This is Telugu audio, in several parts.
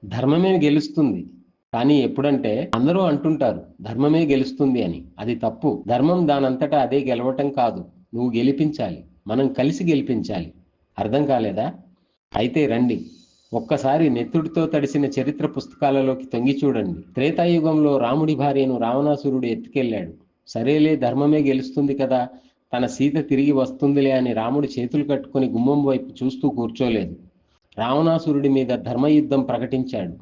ధర్మమే గెలుస్తుంది. కానీ ఎప్పుడంటే అందరూ అంటుంటారు ధర్మమే గెలుస్తుంది అని. అది తప్పు. ధర్మం దానంతటా అదే గెలవటం కాదు. నువ్వు గెలిపించాలి. మనం కలిసి గెలిపించాలి. అర్థం కాలేదా? అయితే రండి. ఒక్కసారి నెత్తుడితో తడిసిన చరిత్ర పుస్తకాలలోకి తొంగి చూడండి. త్రేతాయుగంలో రాముడి భార్యను రావణాసురుడు ఎత్తుకెళ్ళాడు. సరేలే ధర్మమే గెలుస్తుంది కదా, తన సీత తిరిగి వస్తుందిలే అని రాముడు చేతులు కట్టుకొని గుమ్మం వైపు చూస్తూ కూర్చోలేదు. రావణాసురుడి మీద ధర్మయుద్ధం ప్రకటించాడు.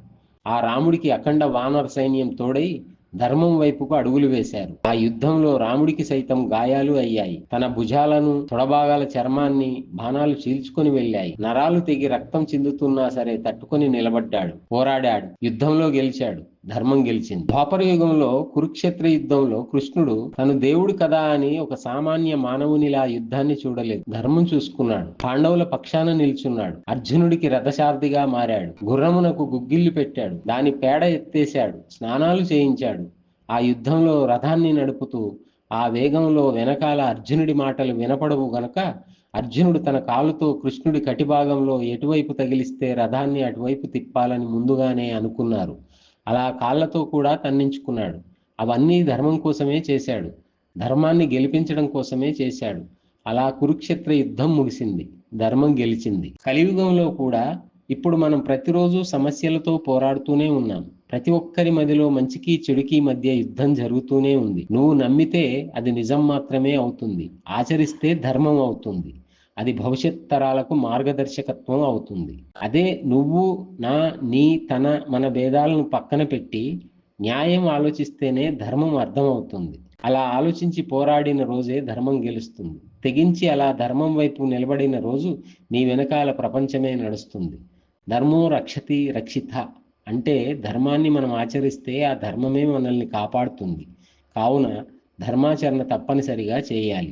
ఆ రాముడికి అఖండ వానర సైన్యం తోడై ధర్మం వైపుకు అడుగులు వేశారు. ఆ యుద్ధంలో రాముడికి సైతం గాయాలు అయ్యాయి. తన భుజాలను, తొడభాగాల చర్మాన్ని బాణాలు చీల్చుకొని వెళ్ళాయి. నరాలు తెగి రక్తం చిందుతున్నా సరే తట్టుకొని నిలబడ్డాడు, పోరాడాడు, యుద్ధంలో గెలిచాడు. ధర్మం గెలిచింది. ద్వాపర యుగంలో కురుక్షేత్ర యుద్ధంలో కృష్ణుడు తను దేవుడు కదా అని ఒక సామాన్య మానవునిలా యుద్ధాన్ని చూడలేదు. ధర్మం చూసుకున్నాడు. పాండవుల పక్షాన నిల్చున్నాడు. అర్జునుడికి రథసారథిగా మారాడు. గుర్రమునకు గుగ్గిళ్ళు పెట్టాడు. దాని పేడ ఎత్తేశాడు. స్నానాలు చేయించాడు. ఆ యుద్ధంలో రథాన్ని నడుపుతూ ఆ వేగంలో వెనకాల అర్జునుడి మాటలు వినపడవు గనక అర్జునుడు తన కాలుతో కృష్ణుడి కటిభాగంలో ఎటువైపు తగిలిస్తే రథాన్ని అటువైపు తిప్పాలని ముందుగానే అనుకున్నారు. అలా కాళ్లతో కూడా తన్నించుకున్నాడు. అవన్నీ ధర్మం కోసమే చేశాడు. ధర్మాన్ని గెలిపించడం కోసమే చేశాడు. అలా కురుక్షేత్ర యుద్ధం ముగిసింది. ధర్మం గెలిచింది. కలియుగంలో కూడా ఇప్పుడు మనం ప్రతిరోజు సమస్యలతో పోరాడుతూనే ఉన్నాం. ప్రతి ఒక్కరి మదిలో మంచికి చెడుకి మధ్య యుద్ధం జరుగుతూనే ఉంది. నువ్వు నమ్మితే అది నిజం మాత్రమే అవుతుంది. ఆచరిస్తే ధర్మం అవుతుంది. అది భవిష్యత్ తరాలకు మార్గదర్శకత్వం అవుతుంది. అదే నువ్వు, నా, నీ, తన, మన భేదాలను పక్కన పెట్టి న్యాయం ఆలోచిస్తేనే ధర్మం అర్థమవుతుంది. అలా ఆలోచించి పోరాడిన రోజే ధర్మం గెలుస్తుంది. తెగించి అలా ధర్మం వైపు నిలబడిన రోజు నీ వెనకాల ప్రపంచమే నడుస్తుంది. ధర్మో రక్షతి రక్షిత అంటే ధర్మాన్ని మనం ఆచరిస్తే ఆ ధర్మమే మనల్ని కాపాడుతుంది. కావున ధర్మాచరణ తప్పనిసరిగా చేయాలి.